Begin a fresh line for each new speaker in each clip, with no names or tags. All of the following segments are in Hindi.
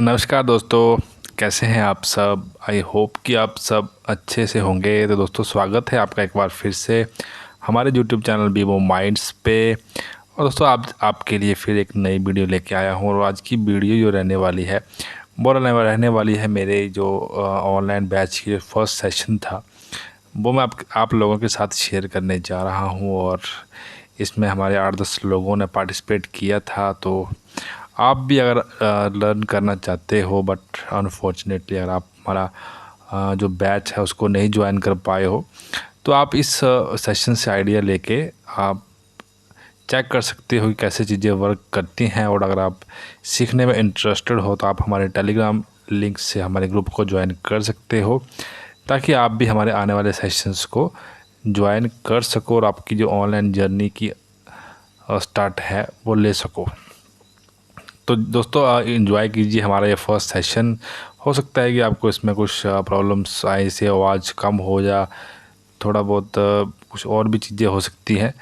नमस्कार दोस्तों। कैसे हैं आप सब? आई होप कि आप सब अच्छे से होंगे। तो दोस्तों, स्वागत है आपका एक बार फिर से हमारे यूट्यूब चैनल वीवो माइंड्स पे। और दोस्तों, आपके लिए फिर एक नई वीडियो लेके आया हूँ। और आज की वीडियो जो रहने वाली है वो रहने वाली है मेरे जो ऑनलाइन बैच की फर्स्ट सेशन था, वो मैं आप लोगों के साथ शेयर करने जा रहा हूँ। और इसमें हमारे 8-10 लोगों ने पार्टिसिपेट किया था। तो आप भी अगर लर्न करना चाहते हो, बट अनफॉर्चुनेटली अगर आप हमारा जो बैच है उसको नहीं ज्वाइन कर पाए हो, तो आप इस सेशन से आइडिया लेके आप चेक कर सकते हो कि कैसे चीज़ें वर्क करती हैं। और अगर आप सीखने में इंटरेस्टेड हो तो आप हमारे टेलीग्राम लिंक से हमारे ग्रुप को ज्वाइन कर सकते हो, ताकि आप भी हमारे आने वाले सेशंस को ज्वाइन कर सको और आपकी जो ऑनलाइन जर्नी की स्टार्ट है वो ले सको। तो दोस्तों, एंजॉय कीजिए हमारा ये फर्स्ट सेशन। हो सकता है कि आपको इसमें कुछ प्रॉब्लम्स आए, जैसे आवाज़ कम हो या थोड़ा बहुत कुछ और भी चीज़ें हो सकती हैं।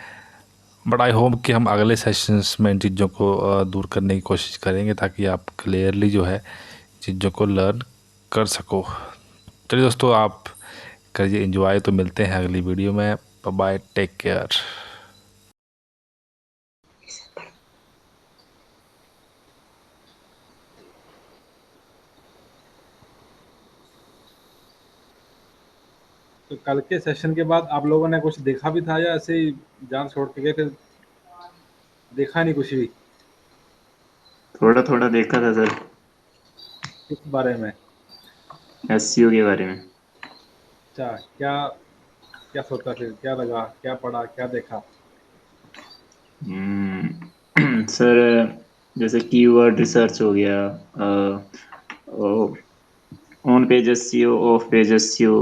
बट आई होप कि हम अगले सेशंस में इन चीज़ों को दूर करने की कोशिश करेंगे, ताकि आप क्लियरली जो है चीज़ों को लर्न कर सको। चलिए दोस्तों, आप करिए एंजॉय। तो मिलते हैं अगली वीडियो में। Bye, take care.
तो कल के सेशन के बाद आप लोगों ने कुछ देखा भी था या ऐसे ही जान छोड़ के गए थे? देखा नहीं कुछ भी?
थोड़ा थोड़ा देखा था सर।
किस बारे में?
एससीओ के बारे में।
अच्छा, क्या क्या सोचा, फिर क्या लगा, क्या पढ़ा, क्या देखा?
सर, जैसे कीवर्ड रिसर्च हो गया, on page SCO, of page SCO,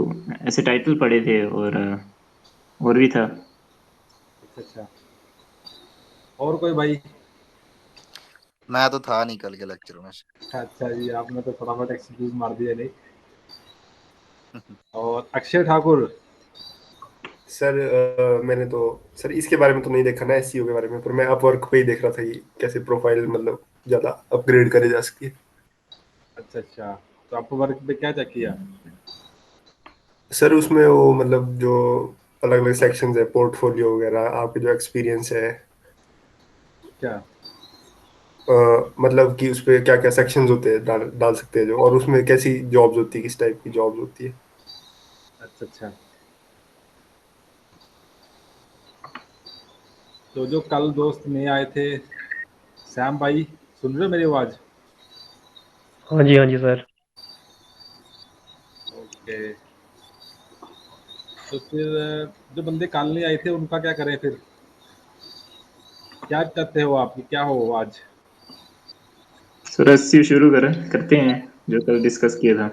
ऐसे टाइटल पढ़े थे। और भी था।
अच्छा अच्छा। और कोई भाई?
मैं तो था नहीं कल के लेक्चर में।
अच्छा जी, आपने तो फटाफट एक्सक्यूज मार दिया नहीं। और अक्षय ठाकुर?
सर मैंने तो सर इसके बारे में तो नहीं देखा ना, एसईओ के बारे में, पर मैं अपवर्क पे ही देख रहा था कि कैसे प्रोफाइल मतलब ज्यादा अपग्रेड करे जा सकती है।
अच्छा अच्छा। तो आपको वर्क पे क्या चेक किया?
सर उसमें वो मतलब जो अलग अलग सेक्शंस है, पोर्टफोलियो वगैरह, आपके जो एक्सपीरियंस है,
क्या?
अ, मतलब कि उस पे क्या क्या सेक्शंस होते हैं, डाल डाल सकते हैं जो, और उसमें कैसी जॉब्स होती है, किस टाइप की जॉब्स होती है।
अच्छा अच्छा। तो जो कल दोस्त नए आए थे, सैम भाई, सुन रहे हो मेरी आवाज़?
हाँ जी सर।
ओके। तो फिर जो बंदे कल नहीं आए थे उनका क्या करें फिर? क्या चाहते हो आप, क्या हो आज?
सर, एससीओ शुरू करते हैं, जो कल डिस्कस किया था।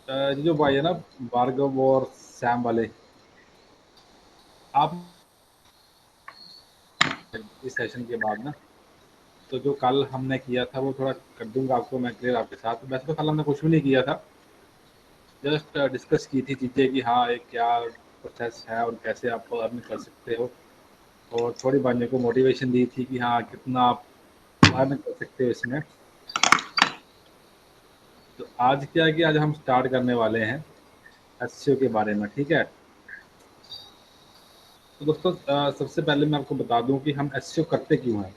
ये जो भाई है ना, भार्गव और सैम वाले, आप इस सेशन के बाद ना, तो जो कल हमने किया था वो थोड़ा कर दूंगा आपको मैं क्लियर आपके साथ। वैसे तो कल हमने कुछ भी नहीं किया था, जस्ट डिस्कस की थी चीज़ें कि हाँ एक क्या प्रोसेस है और कैसे आप अर्न कर सकते हो। और थोड़ी बंदे को मोटिवेशन दी थी कि हाँ कितना आप अर्न कर सकते हो इसमें। तो आज क्या है कि आज हम स्टार्ट करने वाले हैं एसईओ के बारे में, ठीक है? तो दोस्तों, सबसे पहले मैं आपको बता दूं कि हम एसईओ करते क्यों हैं।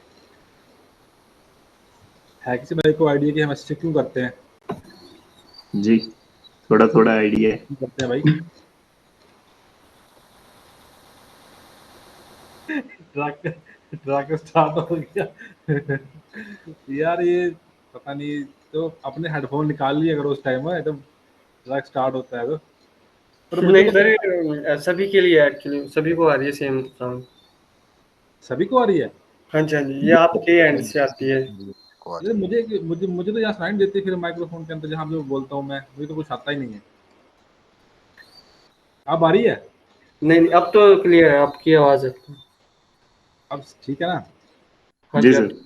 है किसी भाई को आइडिया कि हम एसईओ क्यों करते हैं?
जी, थोड़ा थोड़ा आइडिया है।
क्यों करते हैं भाई? ट्रक ट्रक स्टार्ट हो गया। यार ये पता नहीं। तो अपने हेडफोन निकाल लिए अगर उस टाइम है तो ट्रक स्टार्ट होता है तो। पर मुझे
नहीं
तो
सर, ये सभी के लिए एक्चुअली सभी को आ रही है सेम साउंड।
सभी को आ रही है।
हाँ जी, ये आपके एंड से आती है।
को आ
अरे
रही है।
मुझे मुझे मुझे तो यहाँ सुनाई नहीं देती फिर माइक्रोफोन के अंदर जहाँ पे मैं बोलता हूँ। मुझे तो कुछ आता ही नहीं है। अब आ रही है?
नहीं नहीं, अब तो क्लियर है आपकी आवाज है।
अब ठीक है ना?
हाँ
जी
जी अब।
सर।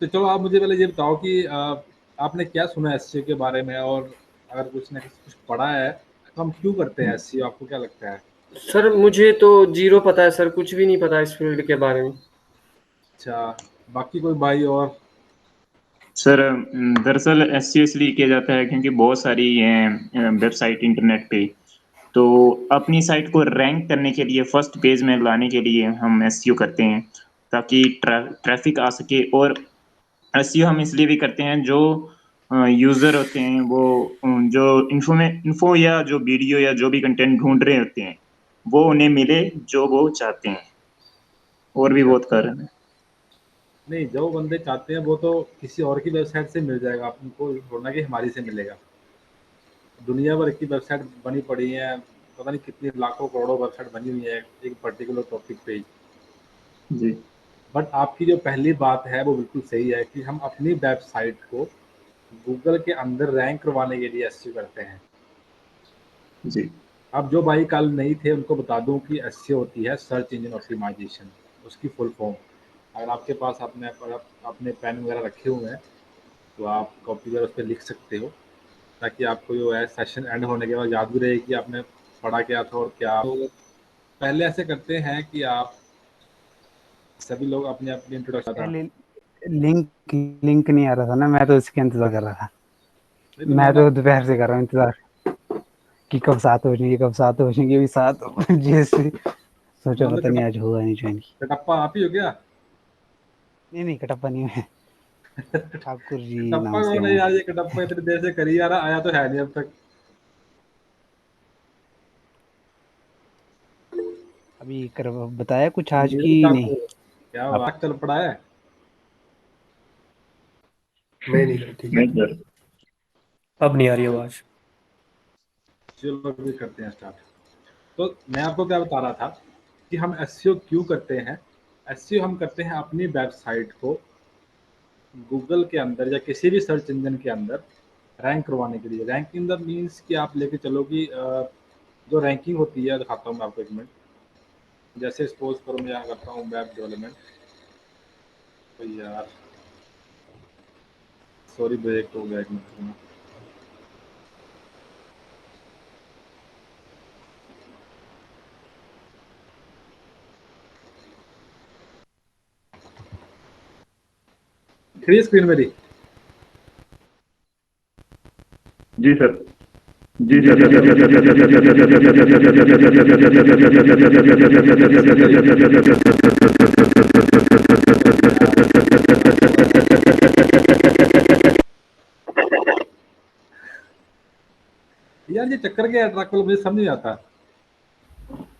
तो चलो आप मुझे पहले ये बताओ कि आपने क्या सुना है एसईओ के बारे में, और अगर कुछ ना कुछ पढ़ा है तो हम क्यों करते हैं एसईओ, आपको क्या लगता है?
सर मुझे तो जीरो पता है सर, कुछ भी नहीं पता इस फील्ड के बारे में।
अच्छा, बाकी कोई भाई और?
सर दरअसल एसईओ इसलिए किया जाता है क्योंकि बहुत सारी हैं वेबसाइट इंटरनेट पे, तो अपनी साइट को रैंक करने के लिए फर्स्ट पेज में लाने के लिए हम एसईओ करते हैं ताकि ट्रैफिक आ सके। और एसईओ हम इसलिए भी करते हैं जो यूज़र होते हैं वो जो इन्फो या जो वीडियो या जो भी कंटेंट ढूंढ रहे होते हैं वो उन्हें मिले जो वो चाहते हैं। और भी
अच्छा,
बहुत कारण है।
नहीं, जो बंदे चाहते हैं वो तो किसी और की वेबसाइट से मिल जाएगा, उनको थोड़ा कि हमारी से मिलेगा। दुनिया भर की वेबसाइट बनी पड़ी है, पता नहीं कितनी लाखों करोड़ों वेबसाइट बनी हुई है एक पर्टिकुलर टॉपिक पे ही।
जी
बट आपकी जो पहली बात है वो बिल्कुल सही है कि हम अपनी वेबसाइट को गूगल के अंदर रैंक करवाने के लिए एसईओ करते हैं।
जी
अब जो भाई कल नहीं थे उनको बता दूं कि एसईओ होती है सर्च इंजन ऑप्टिमाइजेशन, उसकी फुल फॉर्म। अगर आपके पास अपने पेन वगैरह रखे हुए हैं तो आप कॉपी पर उस पर लिख सकते हो, ताकि आपको जो है सेशन एंड होने के बाद याद भी रहे कि आपने पढ़ा क्या था और क्या। तो पहले ऐसे करते हैं कि आप सभी लोग अपने अपने इंट्रोडक्शन था।
लिंक लिंक नहीं आ रहा था ना, मैं तो इसके इंतजार कर रहा था।
नहीं तो
मैं
मैंने
तो दोपहर से कर रहा हूँ इंतजार कि कब 7 बजेंगे, कब 7 बजेंगे। अभी 7 बजे से सोचा
मतलब
पता नहीं आज होगा नहीं ज्वाइन।
कटप्पा आप ही हो क्या?
नहीं नहीं, कटप्पा नहीं है, ठाकुर जी
कटप्पा
नाम से
कौन है
हूँ।
यार? ये कटप्पा इतनी देर से करी आ रहा, आया तो है नहीं अब तक।
अभी कर बताया कुछ आज
नीरज
की नहीं।
ठाकुर, क्या हुआ, चल पड़ा है?
नहीं सर, ठीक है।
नहीं सर।
अब नहीं आ रही आवाज।
चलो भी करते हैं स्टार्ट। तो मैं आपको क्या बता रहा था कि हम एसईओ क्यों करते हैं। एसईओ हम करते हैं अपनी वेबसाइट को गूगल के अंदर या किसी भी सर्च इंजन के अंदर रैंक करवाने के लिए। रैंक इन द मीन्स कि आप लेके चलो कि जो रैंकिंग होती है, दिखाता हूँ मैं आपको एक मिनट। जैसे सपोज करो मैं यहाँ करता हूँ वेब डेवलपमेंट, तो यार सॉरी ब्रेक हो गया एक मिनट। खड़ी स्क्रीन मेरी?
जी सर। जी सर।
यार ये चक्कर क्या है ट्रक वाला, मुझे समझ नहीं आता।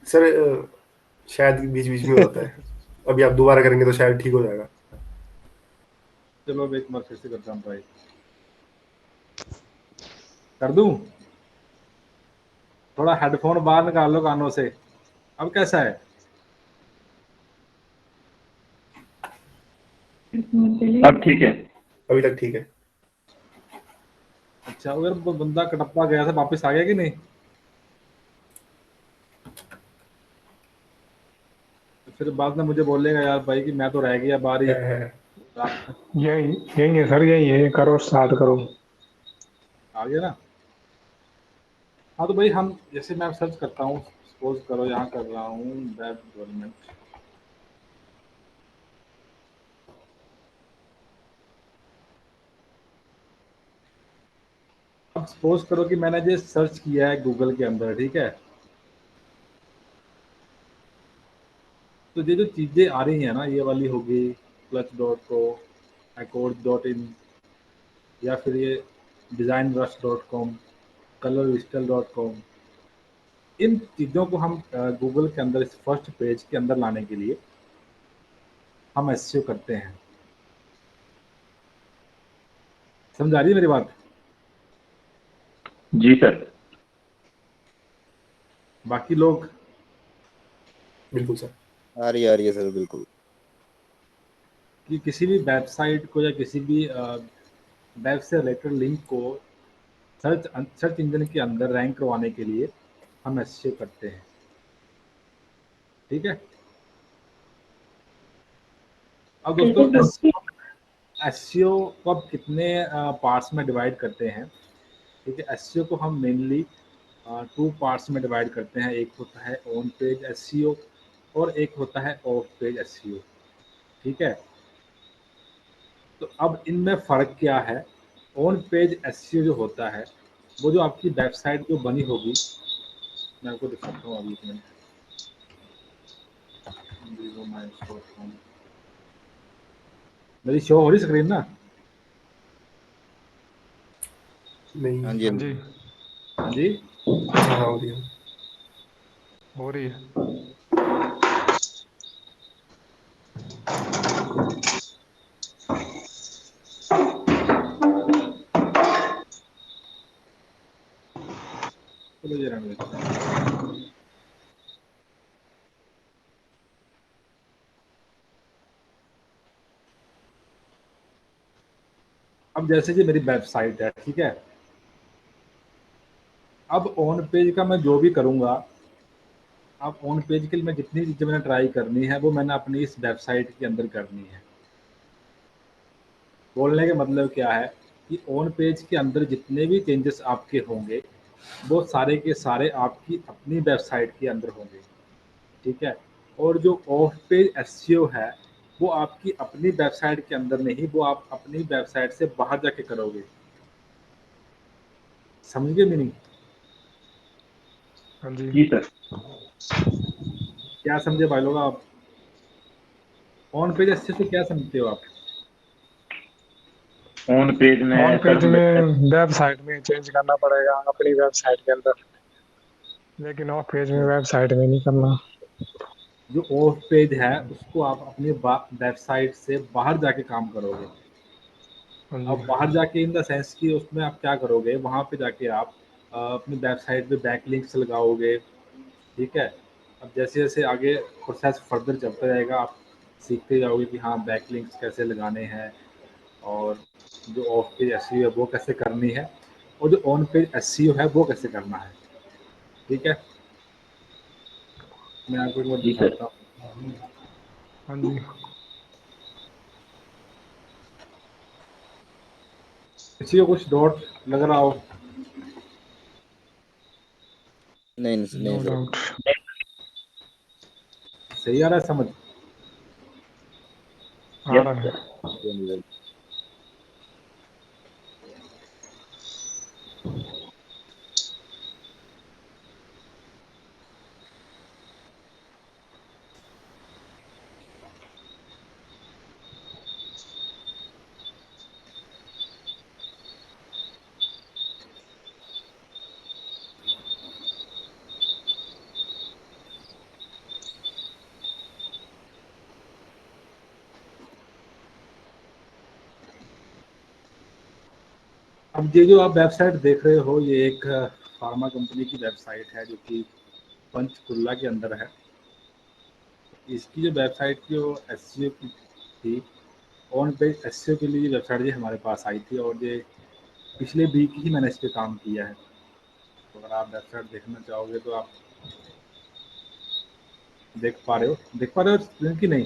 सर शायद बीच बीच में होता है। अभी आप दोबारा करेंगे तो शायद ठीक हो जाएगा।
चलो अब एक बार फिर से करता हूँ ट्राई। कर दूं? थोड़ा हेडफोन बाहर निकाल लो कानों से। अब कैसा है?
अब ठीक है।
अभी तक ठीक है।
अच्छा, अगर वो बंदा कटप्पा गया था वापस आ गया कि नहीं? तो फिर बाद में मुझे बोलेगा यार भाई कि मैं तो रह गया बाहर ही।
है।
यही यही है सर, यही है, करो स्टार्ट करो।
आ गया ना? हाँ तो भाई हम जैसे मैं सर्च करता हूँ, सपोज करो यहाँ कर रहा हूँ वेब डेवलपमेंट। अब सपोज करो कि मैंने जो सर्च किया है गूगल के अंदर, ठीक है, तो ये जो चीज़ें आ रही हैं ना, ये वाली होगी clutch.co, accord.in, या फिर ये designrush.com, colorvistal.com, इन चीज़ों को हम गूगल के अंदर इस फर्स्ट पेज के अंदर लाने के लिए हम एसईओ करते हैं। समझ आ रही है मेरी बात?
जी सर।
बाकी लोग?
बिल्कुल सर।
आ रही है सर, बिल्कुल।
कि किसी भी वेबसाइट को या किसी भी वेब से रिलेटेड लिंक को सर्च इंजन के अंदर रैंक करवाने के लिए हम एसईओ करते हैं, ठीक है। अब दोस्तों एसईओ को अब कितने पार्ट्स में डिवाइड करते हैं, ठीक है। एसईओ को हम मेनली टू पार्ट्स में डिवाइड करते हैं। एक होता है ऑन पेज एसईओ और एक होता है ऑफ पेज एसईओ। ठीक है, तो अब इनमें फ़र्क क्या है? ऑन पेज एसईओ जो होता है वो जो आपकी वेबसाइट जो बनी होगी, मैं आपको दिखाता हूँ अभी एक minute. Vivo My Store Home। मेरी शो हो रही स्क्रीन ना?
नहीं।
हाँ जी
हाँ जी,
हाँ जी।
हाँ हो रही है।
हो रही है।
चलो जरा मैं देखता हूँ। अब जैसे कि मेरी वेबसाइट है, ठीक है, अब ऑन पेज का मैं जो भी करूँगा, अब ऑन पेज के लिए मैं जितनी चीज़ें मैंने ट्राई करनी है वो मैंने अपनी इस वेबसाइट के अंदर करनी है। बोलने का मतलब क्या है कि ऑन पेज के अंदर जितने भी चेंजेस आपके होंगे वो सारे के सारे आपकी अपनी वेबसाइट के अंदर होंगे। ठीक है, और जो ऑफ पेज एसईओ है वो आपकी अपनी वेबसाइट के अंदर नहीं, वो आप अपनी वेबसाइट से बाहर जाके करोगे। समझ गए मीनिंग?
हाँ जी,
जी सर।
क्या समझे भाई लोग आप? ऑन पेज एसईओ से क्या समझते हो आप?
ऑन पेज
ऑन
में
पेज
सर
में वेबसाइट में चेंज करना पड़ेगा अपनी वेबसाइट के अंदर, लेकिन ऑफ पेज में वेबसाइट में नहीं करना।
जो ऑफ पेज है उसको आप अपनी वेबसाइट से बाहर जाके काम करोगे।
हाँ जी,
अब बाहर जाके इन द सेंस कि उसमें आप क्या करोगे, वहाँ पे जाके आप अपनी वेबसाइट पे बैकलिंक्स लगाओगे। ठीक है, अब जैसे जैसे आगे प्रोसेस फर्दर चलता जाएगा आप सीखते जाओगे कि हाँ बैकलिंक्स कैसे लगाने हैं और जो ऑफ पेज एसईओ है वो कैसे करनी है और जो ऑन पेज एसईओ है वो कैसे करना है। ठीक है, मैं आपको एक बार
जी सर।
दिखाता हूँ।
हाँ जी।
किसी को कुछ डाउट लग रहा हो?
नहीं नहीं
नो
नहीं सर।
डाउट।
सही आ रहा है समझ?
आ
यस
रहा है।
सर।
अब ये जो आप वेबसाइट देख रहे हो ये एक फार्मा कंपनी की वेबसाइट है जो कि पंचकुला के अंदर है। इसकी जो वेबसाइट की जो एसईओ की थी, ऑन पेज एसईओ के लिए ये वेबसाइट ये हमारे पास आई थी और ये पिछले वीक ही मैंने इस पे काम किया है। तो अगर आप वेबसाइट देखना चाहोगे तो आप देख पा रहे हो स्क्रीन की नहीं?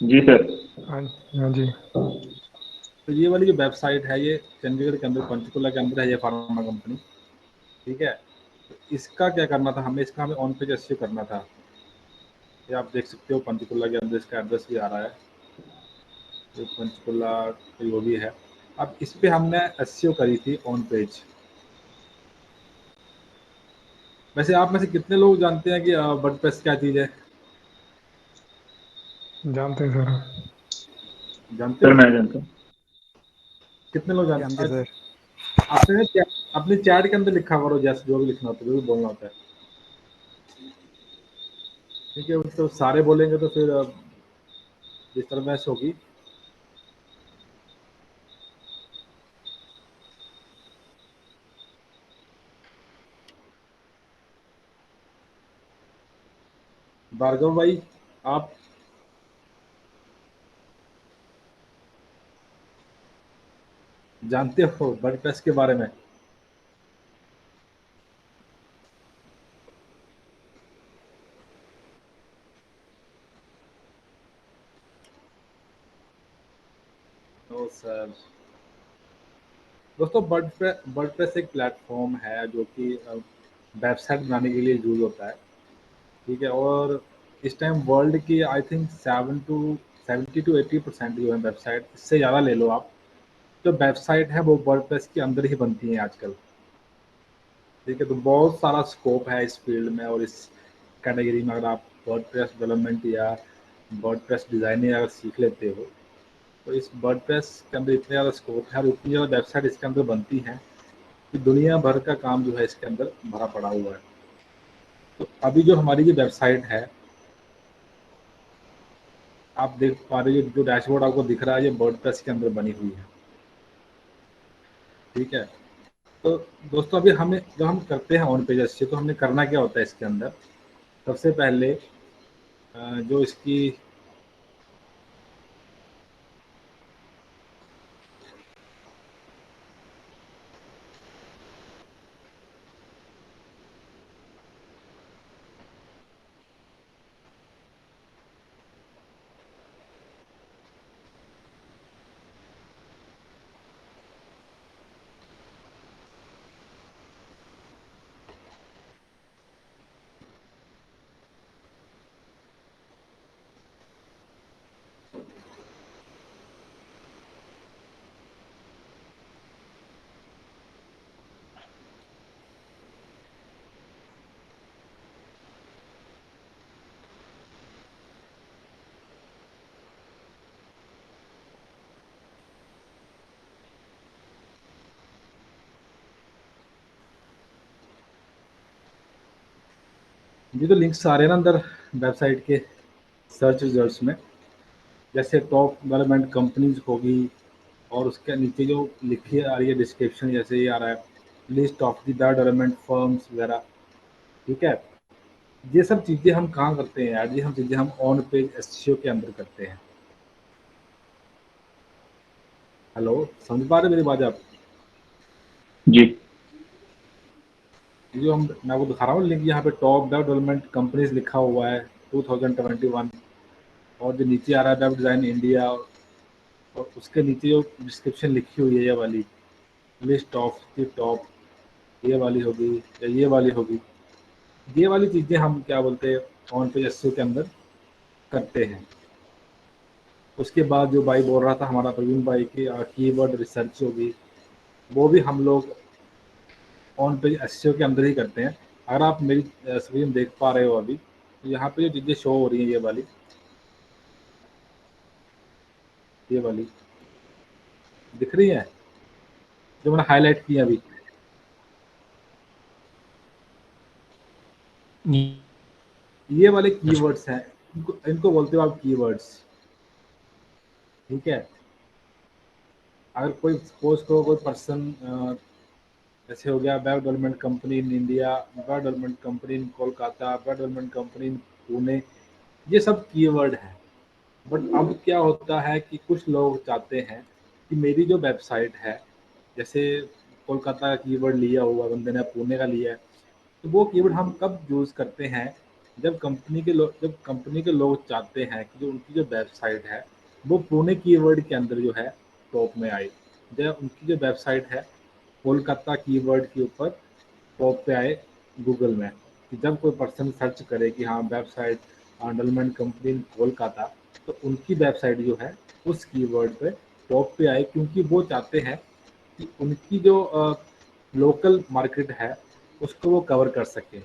जी सर।
हाँ हाँ जी।
तो ये वाली जो वेबसाइट है ये चंडीगढ़ के अंदर पंचकुला के अंदर है ये फार्मा कंपनी। ठीक है, तो इसका क्या करना था हमें, इसका हमें ऑन पेज एसईओ करना था। ये आप देख सकते हो पंचकुला के अंदर इसका एड्रेस भी आ रहा है, जो पंचकुला जो भी है। अब इस पे हमने एसईओ करी थी ऑन पेज। वैसे आप में से कितने लोग जानते हैं कि वर्डप्रेस क्या चीज़ है?
जानते हैं सर।
जानते
सर
हो?
मैं जानता हूँ।
कितने लोग जानते
जानते
हैं?
सर।
अपने चैट के अंदर लिखा करो जैसे जो भी लिखना होता है, जो भी बोलना होता है। ठीक है, तो सारे बोलेंगे तो फिर डिस्टर्बेंस होगी। भार्गव भाई, आप जानते हो वर्डप्रेस के बारे में? No sir. दोस्तों वर्डप्रेस एक प्लेटफॉर्म है जो कि वेबसाइट बनाने के लिए यूज होता है, ठीक है। और इस टाइम वर्ल्ड की आई थिंक 70 to 80% जो है वेबसाइट, इससे ज़्यादा ले लो आप, जो वेबसाइट है वो वर्डप्रेस के अंदर ही बनती हैं आजकल, ठीक है। तो बहुत सारा स्कोप है इस फील्ड में और इस कैटेगरी में। अगर आप वर्डप्रेस डेवलपमेंट या वर्डप्रेस डिज़ाइनिंग अगर सीख लेते हो तो इस वर्डप्रेस के अंदर इतने ज़्यादा स्कोप है और इतनी ज़्यादा वेबसाइट इसके अंदर बनती हैं कि दुनिया भर का काम जो है इसके अंदर भरा पड़ा हुआ है। तो अभी जो हमारी ये वेबसाइट है, आप देख पा रहे हो, जो डैशबोर्ड आपको दिख रहा है ये वर्डप्रेस के अंदर बनी हुई है, ठीक है। तो दोस्तों अभी हमें जब हम करते हैं ऑन पेज से, तो हमने करना क्या होता है इसके अंदर। सबसे पहले जो इसकी ये जो लिंक्स आ रहे हैं ना अंदर वेबसाइट के सर्च रिजल्ट्स में, जैसे टॉप डेवलपमेंट कंपनीज होगी और उसके नीचे जो लिखी आ रही है डिस्क्रिप्शन, जैसे ये आ रहा है list of the development firms वगैरह, ठीक है। ये सब चीज़ें हम कहाँ करते हैं यार, ये हम चीज़ें हम ऑन पेज एसईओ के अंदर करते हैं। हेलो, समझ पा रहे मेरी बात आप?
जी
ये जो मैं आपको दिखा रहा हूँ लिंक, यहाँ पे टॉप डेवलपमेंट कंपनीज लिखा हुआ है 2021, और जो नीचे आ रहा है वेब डिज़ाइन इंडिया, और उसके नीचे जो डिस्क्रिप्शन लिखी हुई है ये वाली लिस्ट ऑफ द टॉप, ये वाली होगी या ये वाली होगी, ये वाली चीज़ें हम क्या बोलते हैं ऑन पेज एसईओ के अंदर करते हैं। उसके बाद जो भाई बोल रहा था हमारा प्रवीण भाई की कीवर्ड रिसर्च होगी, वो भी हम लोग ऑन पेज एसईओ के अंदर ही करते हैं। अगर आप मेरी स्क्रीन देख पा रहे हो अभी, तो यहाँ पे जो चीज़ें शो हो रही हैं ये वाली दिख रही हैं, जो मैंने हाईलाइट की अभी, ये वाले कीवर्ड्स हैं, इनको बोलते हो आप कीवर्ड्स, ठीक है। अगर कोई सपोज करो कोई पर्सन जैसे हो गया web development company in India, web development company in Kolkata, web development company इन पुणे, ये सब कीवर्ड है। बट अब क्या होता है कि कुछ लोग चाहते हैं कि मेरी जो वेबसाइट है, जैसे कोलकाता का कीवर्ड लिया हुआ बंदे ने, पुणे का लिया है, तो वो कीवर्ड हम कब यूज़ करते हैं, जब कंपनी के लोग चाहते हैं कि जो उनकी जो वेबसाइट है वो पुणे कीवर्ड के अंदर जो है टॉप में आए, जब उनकी जो वेबसाइट है कोलकाता कीवर्ड के ऊपर टॉप पे आए गूगल में, कि जब कोई पर्सन सर्च करे कि हाँ वेबसाइट डेवलपमेंट कंपनी इन कोलकाता, तो उनकी वेबसाइट जो है उस कीवर्ड पे टॉप पे आए, क्योंकि वो चाहते हैं कि उनकी जो लोकल मार्केट है उसको वो कवर कर सके।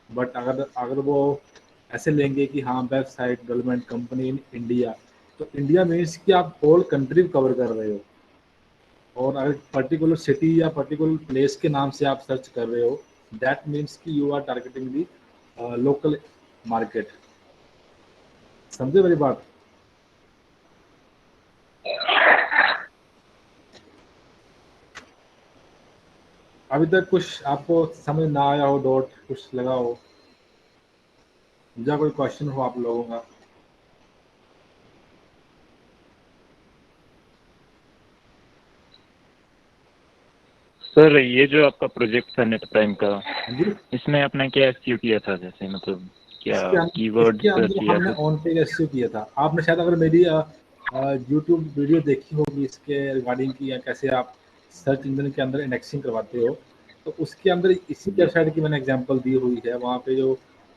बट अगर अगर वो ऐसे लेंगे कि हाँ website development company in India, तो इंडिया मीन्स कि आप होल कंट्री कवर कर रहे हो, और अगर पर्टिकुलर सिटी या पर्टिकुलर प्लेस के नाम से आप सर्च कर रहे हो, दैट मीन्स कि you are targeting the local market. समझे मेरी बात? अभी तक कुछ आपको समझ ना आया हो, डॉट कुछ लगा हो, या कोई क्वेश्चन हो आप लोगों का?
सर, ये जो आपका प्रोजेक्ट था नेट प्राइम का,
हाँ जी,
इसमें आपने क्या एसईओ किया था? जैसे मतलब क्या कीवर्ड
इसके
सर्च
अंदर
या
हमने
कुछ?
ऑन पेज एसईओ किया था। आपने शायद अगर मेरी यूट्यूब वीडियो देखी होगी इसके रिगार्डिंग की, या कैसे आप सर्च इंजन के अंदर इंडेक्सिंग करवाते हो, तो उसके अंदर इसी वेबसाइट की मैंने एग्जांपल दी हुई है। वहाँ पे जो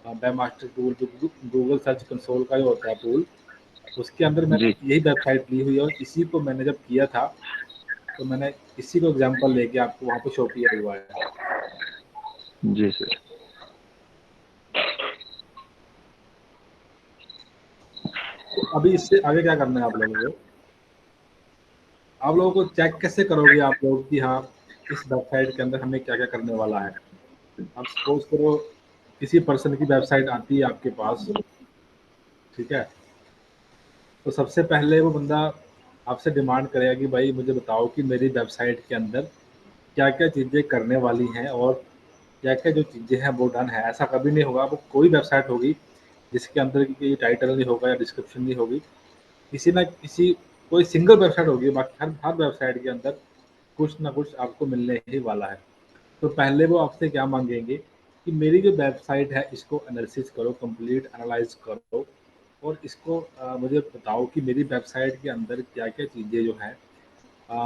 वेब मास्टर टूल, जो गूगल सर्च कंसोल का जो होता है टूल, उसके अंदर मैंने
जी
यही वेबसाइट ली हुई है, और इसी को मैंने जब किया था तो मैंने इसी को एग्जांपल लेके आपको वहाँ पे शो किया हुआ है।
जी सर।
तो अभी इससे आगे क्या करना है आप लोगों को? आप लोगों को चेक कैसे करोगे आप लोग कि हाँ इस वेबसाइट के अंदर हमें क्या क्या करने वाला है? आप सपोज करो किसी पर्सन की वेबसाइट आती है आपके पास, ठीक है, तो सबसे पहले वो बंदा आपसे डिमांड करेगा कि भाई मुझे बताओ कि मेरी वेबसाइट के अंदर क्या क्या चीज़ें करने वाली हैं, और क्या क्या जो चीज़ें हैं वो डन है। ऐसा कभी नहीं होगा, वो कोई वेबसाइट होगी जिसके अंदर की टाइटल नहीं होगा या डिस्क्रिप्शन नहीं होगी, किसी ना किसी कोई सिंगल वेबसाइट होगी, बाकी हर हर वेबसाइट के अंदर कुछ ना कुछ आपको मिलने ही वाला है। तो पहले वो आपसे क्या मांगेंगे कि मेरी जो वेबसाइट है इसको एनालिसिस करो, कंप्लीट एनालाइज करो, और इसको मुझे बताओ कि मेरी वेबसाइट के अंदर क्या क्या चीज़ें जो हैं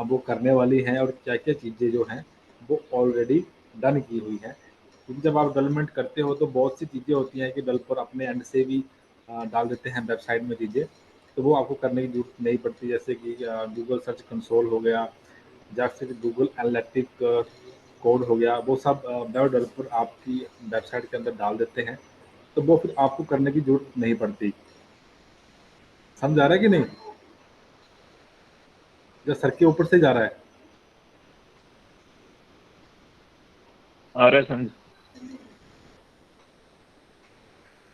वो करने वाली हैं, और क्या क्या चीज़ें जो हैं वो ऑलरेडी डन की हुई हैं। क्योंकि जब आप डेवलपमेंट करते हो तो बहुत सी चीज़ें होती हैं कि डेवलपर अपने एंड से भी डाल देते हैं वेबसाइट में चीज़ें, तो वो आपको करने की जरूरत नहीं पड़ती। जैसे कि गूगल सर्च कंसोल हो गया, या फिर गूगल एनालिटिक कोड हो गया, वो सब वेब डेवलपर आपकी वेबसाइट के अंदर डाल देते हैं, तो वो फिर आपको करने की जरूरत नहीं पड़ती। समझ आ रहा है कि नहीं? जो सर के ऊपर से जा रहा है।
आ रहा है समझ।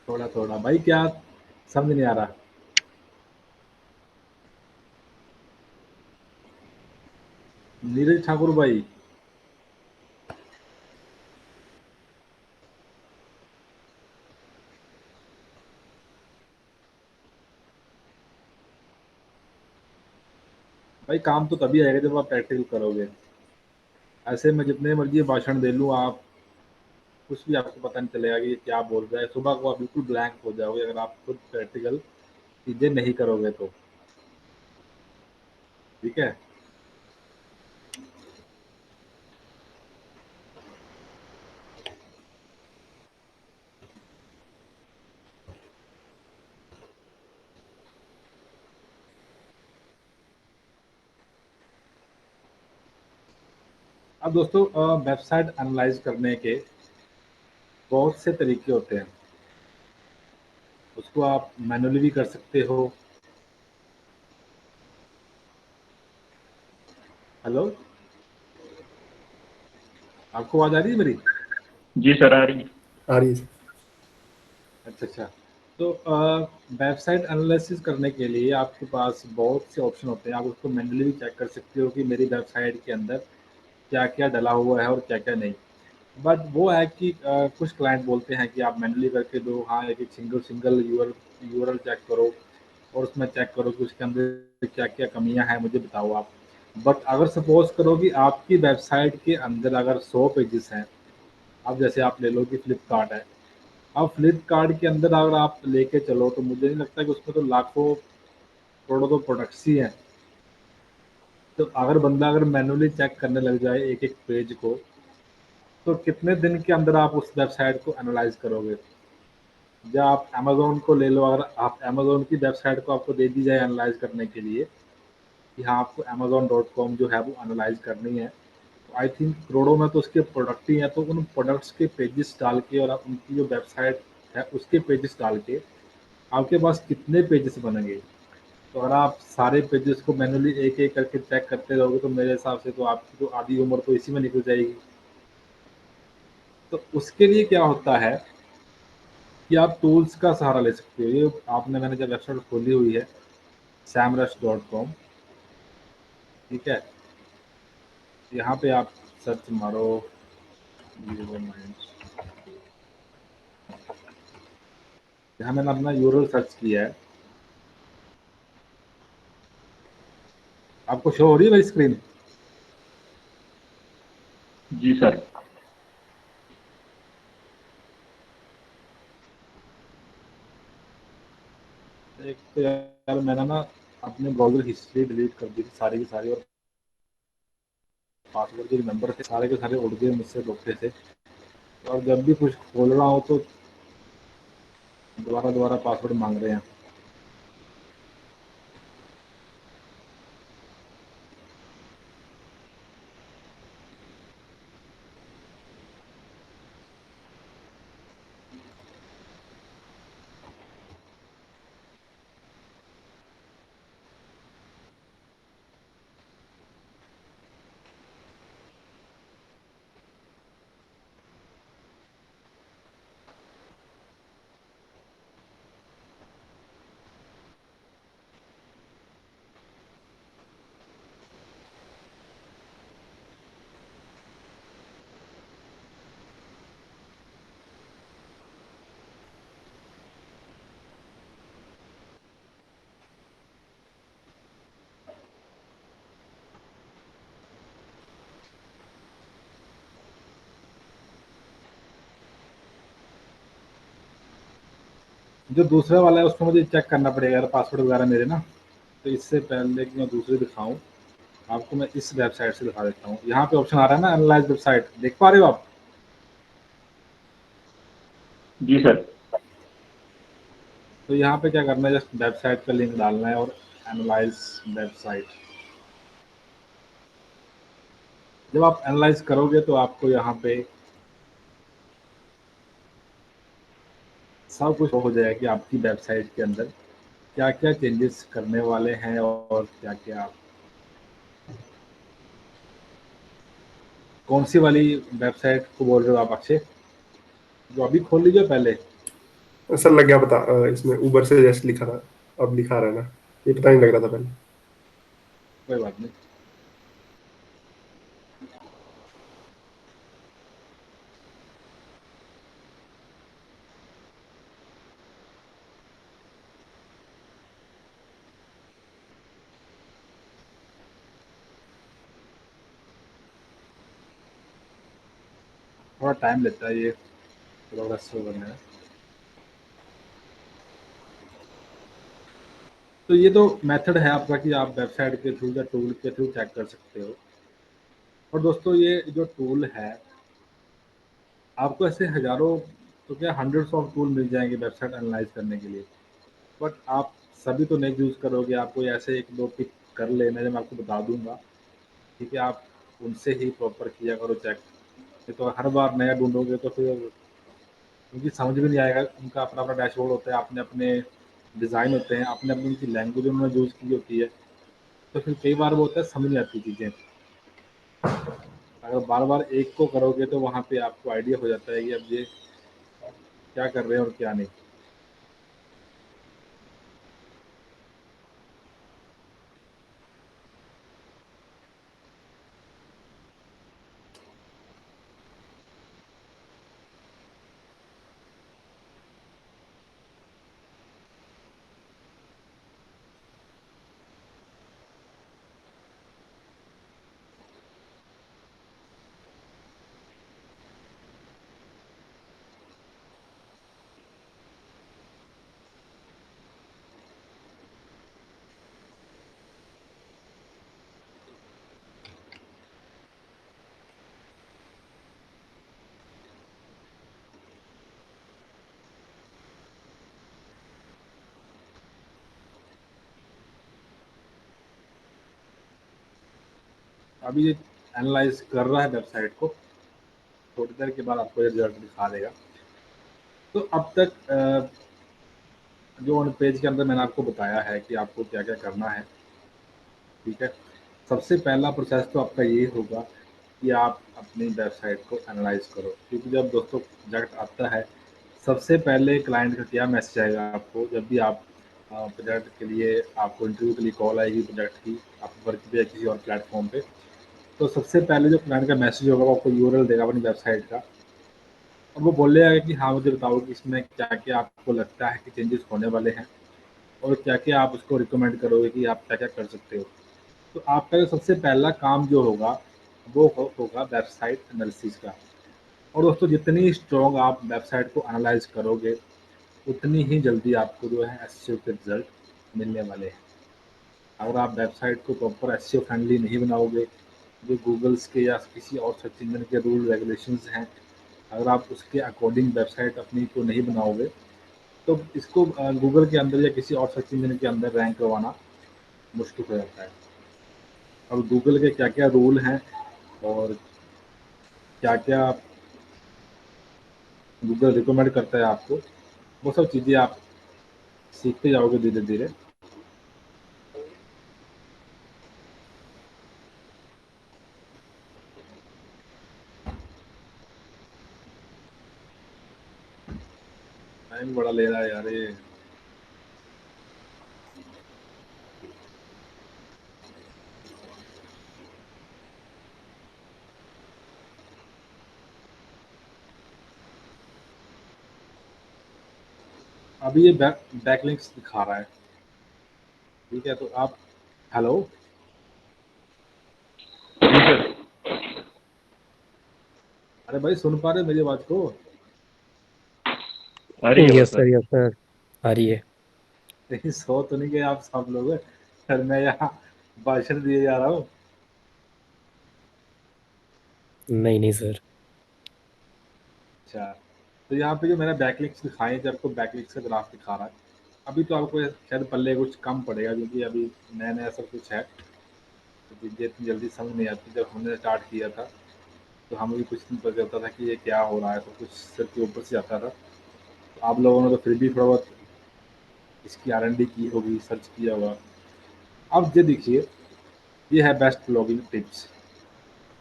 थोड़ा थोड़ा भाई, क्या समझ नहीं आ रहा? नीरज ठाकुर भाई, भाई काम तो तभी आएगा जब आप प्रैक्टिकल करोगे। ऐसे में जितने मर्जी भाषण दे लूँ, आप कुछ भी आपको पता नहीं चलेगा कि ये क्या बोल रहा है। सुबह को आप बिल्कुल ब्लैंक हो जाओगे अगर आप खुद प्रैक्टिकल चीज़ें नहीं करोगे तो। ठीक है। अब दोस्तों, वेबसाइट एनालाइज करने के बहुत से तरीके होते हैं। उसको आप मैनुअली भी कर सकते हो। हेलो, आपको आवाज़ आ रही है मेरी?
जी सर आ रही है।
आ रही है।
अच्छा अच्छा। तो वेबसाइट एनालिसिस करने के लिए आपके पास बहुत से ऑप्शन होते हैं। आप उसको मैनुअली भी चेक कर सकते हो कि मेरी वेबसाइट के अंदर क्या क्या डला हुआ है और क्या क्या नहीं। बट वो है कि कुछ क्लाइंट बोलते हैं कि आप मैनुअली करके दो, हाँ एक एक सिंगल सिंगल यूआरएल चेक करो, और उसमें चेक करो कि उसके अंदर क्या क्या कमियां हैं, मुझे बताओ आप। बट अगर सपोज करो कि आपकी वेबसाइट के अंदर अगर 100 पेजेस हैं, अब जैसे आप ले लो कि फ्लिपकार्ट है, अब फ्लिपकार्ट के अंदर अगर आप लेके चलो तो मुझे नहीं लगता कि उसमें तो लाखों करोड़ों तो प्रोडक्ट्स ही हैं। तो अगर मैनुअली चेक करने लग जाए एक एक पेज को, तो कितने दिन के अंदर आप उस वेबसाइट को एनालाइज करोगे? या आप अमेज़न को ले लो, अगर आप अमेज़न की वेबसाइट को आपको दे दी जाए एनालाइज करने के लिए कि हाँ आपको amazon.com जो है वो एनालाइज करनी है, तो आई थिंक करोड़ों में तो उसके प्रोडक्ट ही हैं। तो उन प्रोडक्ट्स के पेजेस डाल के और आप उनकी जो वेबसाइट है उसके पेजेस डाल के आपके पास कितने पेजेस बनेंगे? तो अगर आप सारे पेजेस को मैनुअली एक एक करके चेक करते रहोगे तो मेरे हिसाब से तो आपकी तो आधी उम्र तो इसी में निकल जाएगी। तो उसके लिए क्या होता है कि आप टूल्स का सहारा ले सकते हो। ये आपने, मैंने जब वेबसाइट खोली हुई है samrush.com, ठीक है, यहाँ पे आप सर्च मारो Vivo Minds। यहाँ मैंने अपना यूआरएल सर्च किया है। आपको शो हो रही है मेरी स्क्रीन?
जी सर।
एक तो यार मैंने ना अपने ब्राउजर हिस्ट्री डिलीट कर दी थी सारी की सारी, और पासवर्ड जो नंबर थे सारे के सारे उड़ गए मुझसे, धोखे से। और जब भी कुछ खोल रहा हूँ तो दोबारा पासवर्ड मांग रहे हैं। जो दूसरा वाला है उसको मुझे चेक करना पड़ेगा यार, पासवर्ड वगैरह मेरे ना। तो इससे पहले कि मैं दूसरे दिखाऊं आपको, मैं इस वेबसाइट से दिखा देता हूँ। यहाँ पे ऑप्शन आ रहा है ना, एनालाइज वेबसाइट, देख पा रहे हो आप?
जी सर।
तो यहाँ पे क्या करना है, जस्ट वेबसाइट का लिंक डालना है और एनालाइज वेबसाइट। जब आप एनालाइज करोगे तो आपको यहाँ पे सब कुछ हो जाएगा कि आपकी वेबसाइट के अंदर क्या क्या चेंजेस करने वाले हैं और क्या क्या आप कौन सी वाली वेबसाइट को बोल रहे हो आप अक्षय? जो अभी खोल लीजिए पहले।
सर लग गया पता, इसमें ऊबर से जैसे लिखा था, अब दिखा रहा है ना, ये पता नहीं लग रहा था पहले।
कोई बात नहीं। थोड़ा टाइम लेता है ये प्रोग्रेस शो करने में। तो ये तो मेथड है आपका कि आप वेबसाइट के थ्रू या टूल के थ्रू चेक कर सकते हो। और दोस्तों ये जो टूल है, आपको ऐसे हज़ारों तो क्या हंड्रेड्स ऑफ टूल मिल जाएंगे वेबसाइट एनालाइज करने के लिए। बट आप सभी तो नहीं यूज़ करोगे, आपको ऐसे एक दो पिक कर लेना है, मैं आपको बता दूंगा। ठीक है, आप उनसे ही प्रॉपर किया करो चेक। नहीं तो हर बार नया ढूंढोगे तो फिर उनकी समझ में नहीं आएगा। उनका अपना अपना डैशबोर्ड होता है, अपने अपने डिज़ाइन होते हैं, अपने अपनी उनकी लैंग्वेज उन्होंने यूज़ की होती है। तो फिर कई बार वो होता है समझ नहीं आती चीज़ें। अगर बार बार एक को करोगे तो वहाँ पे आपको आइडिया हो जाता है कि अब ये क्या कर रहे हैं और क्या नहीं। अभी ये एनालाइज कर रहा है वेबसाइट को, थोड़ी देर के बाद आपको ये रिजल्ट दिखा देगा। तो अब तक जो ऑन पेज के अंदर मैंने आपको बताया है कि आपको क्या क्या करना है। ठीक है, सबसे पहला प्रोसेस तो आपका ये होगा कि आप अपनी वेबसाइट को एनालाइज करो। क्योंकि जब दोस्तों प्रोजेक्ट आता है, सबसे पहले क्लाइंट का क्या मैसेज आएगा आपको, जब भी आप प्रोजेक्ट के लिए आपको इंटरव्यू के लिए कॉल आएगी प्रोजेक्ट की, आप वर्क पे या किसी और प्लेटफॉर्म पे, तो सबसे पहले जो क्लाइंट का मैसेज होगा वो आपको यूआरएल देगा अपनी वेबसाइट का। और वो बोलेगा कि हाँ मुझे बताओ कि इसमें क्या क्या आपको लगता है कि चेंजेस होने वाले हैं और क्या क्या आप उसको रिकमेंड करोगे कि आप क्या क्या कर सकते हो। तो आपका जो सबसे पहला काम जो होगा वो होगा वेबसाइट एनालिसिस का। और दोस्तों जितनी स्ट्रॉन्ग आप वेबसाइट को एनालाइज करोगे उतनी ही जल्दी आपको जो है एसईओ के रिजल्ट मिलने वाले हैं। अगर आप वेबसाइट को प्रॉपर एसईओ फ्रेंडली नहीं बनाओगे जो गूगल्स के या किसी और सर्च इंजन के रूल रेगुलेशंस हैं, अगर आप उसके अकॉर्डिंग वेबसाइट अपनी को नहीं बनाओगे तो इसको गूगल के अंदर या किसी और सर्च इंजन के अंदर रैंक करवाना मुश्किल हो जाता है। अब गूगल के क्या क्या रूल हैं और क्या क्या गूगल रिकमेंड करता है आपको, वो सब चीज़ें आप सीखते जाओगे धीरे धीरे। टाइम बड़ा ले रहा है यार ये। अभी ये बैकलिंक्स दिखा रहा है, ठीक है? तो आप हेलो, अरे भाई सुन पा रहे मेरी बात को?
यस सर, यस सर, आ रही है।
कहीं सो तो नहीं गए आप सब लोग? फिर मैं यहाँ भाषण दिए जा रहा हूँ।
नहीं नहीं सर।
अच्छा, तो यहाँ पे जो मैंने बैकलिंक्स दिखाए, जब आपको बैकलिंक्स का ग्राफ दिखा रहा है, अभी तो आपको शायद पल्ले कुछ कम पड़ेगा क्योंकि अभी नया नया सब कुछ है, तो चीज़ें इतनी जल्दी समझ नहीं आती। जब हमने स्टार्ट किया था तो हमें भी कुछ नहीं पता चलता था कि ये क्या हो रहा है, सब कुछ सिर के ऊपर से आता था। तो आप लोगों ने तो फिर भी थोड़ा बहुत इसकी R&D की होगी, सर्च किया होगा। अब ये देखिए, ये है बेस्ट ब्लॉगिंग टिप्स,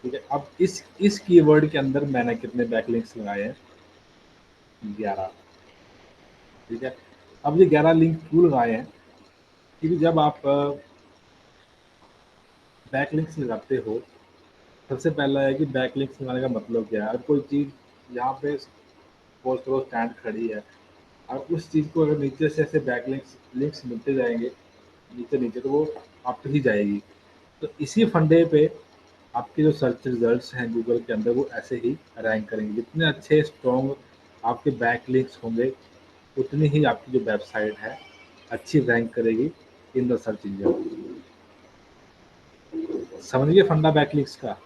ठीक है? अब इस कीवर्ड के अंदर मैंने कितने बैकलिंक्स लगाए हैं? 11, ठीक है? अब ये 11 लिंक क्यों लगाए हैं? क्योंकि जब आप बैकलिंक्स लगाते हो, सबसे पहला है कि बैकलिंक्स लगाने का मतलब क्या है। अगर कोई चीज़ यहाँ पे सपोज करो स्टैंड खड़ी है, और उस चीज़ को अगर नीचे से ऐसे बैकलिंक्स लिंक्स मिलते जाएंगे नीचे नीचे, तो वो आप ही जाएगी। तो इसी फंडे पे आपके जो सर्च रिजल्ट्स हैं गूगल के अंदर, वो ऐसे ही रैंक करेंगे। जितने अच्छे स्ट्रॉन्ग आपके बैकलिंक्स होंगे, उतनी ही आपकी जो वेबसाइट है अच्छी रैंक करेगी इन द सर्च इंजन। समझिए फंडा बैकलिंक्स का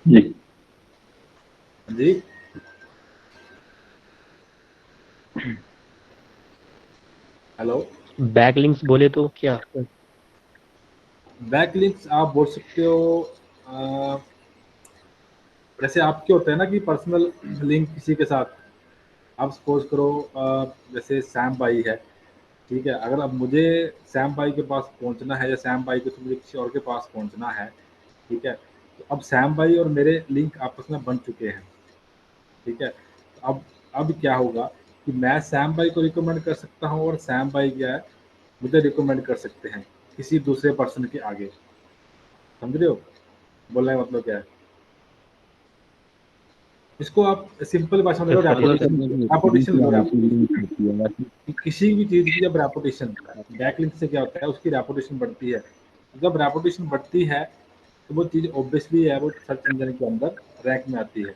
जी।
जी। हेलो,
बैकलिंक्स बोले तो क्या?
बैकलिंक्स आप बोल सकते हो, अ, जैसे आपके होते हैं ना कि पर्सनल लिंक किसी के साथ। आप सपोज करो जैसे सैम भाई है, ठीक है? अगर अब मुझे सैम भाई के पास पहुंचना है या सैम भाई को तो मुझे किसी और के पास पहुंचना है, ठीक है? तो अब सैम भाई और मेरे लिंक आपस में बन चुके हैं, ठीक है? तो अब क्या होगा कि मैं सैम भाई को रिकमेंड कर सकता हूँ और सैम भाई क्या है, मुझे रिकमेंड कर सकते हैं किसी दूसरे पर्सन के आगे। समझ रहे हो बोलने का मतलब क्या है? इसको आप सिंपल भाषा में लो,
मतलब सर
रेपुटेशन।
जैसे
रेपुटेशन लो,
हमेशा
रेपुटेशन।
लिंक होती है वैसे।
कि किसी भी चीज़ की जब रेपुटेशन, बैकलिंक से क्या होता है, उसकी रेपुटेशन बढ़ती है। जब रेपुटेशन बढ़ती है तो वो चीज़ ऑब्वियसली है, वो सर्च इंजन के अंदर रैंक में आती है।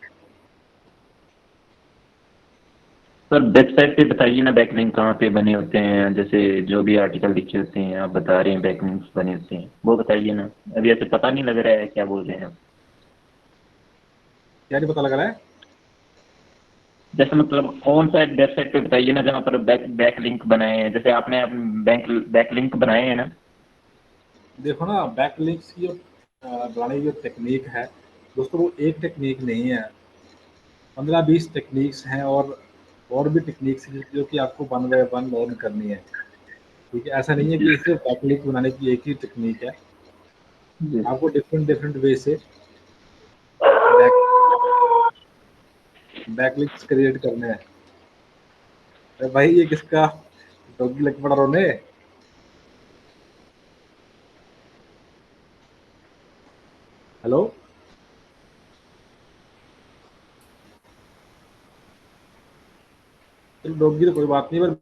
सर वेबसाइट पे बताइए ना बैकलिंक कहाँ पे बने होते हैं, जैसे जो भी आर्टिकल लिखे होते हैं आप बता रहे हैं बैकलिंक्स बने होते हैं, वो बताइए ना। अभी ऐसे पता नहीं लग रहा है क्या बोल रहे हैं आप।
क्या नहीं पता लग रहा है?
जैसे मतलब कौन सा वेबसाइट पे बताइए ना जहाँ पर बैकलिंक बनाए हैं, जैसे आपने बैकलिंक बनाए हैं ना।
देखो ना, बैकलिंक्स की जो बनाने की जो टेक्निक है दोस्तों, वो एक टेक्निक नहीं है, 15-20 टेक्निक्स हैं। और भी टेक्निक्स हैं जो कि आपको वन बाय वन लर्न करनी है, ठीक है? ऐसा नहीं है कि सिर्फ बैकलिंक बनाने की एक ही टेक्निक है।
जी।
आपको डिफरेंट डिफरेंट वे से बैक बैकलिंक्स क्रिएट करने हैं। अरे भाई ये किसका डॉगी लग पड़ा रोने? हेलो, चलो डॉगी तो कोई बात नहीं, पर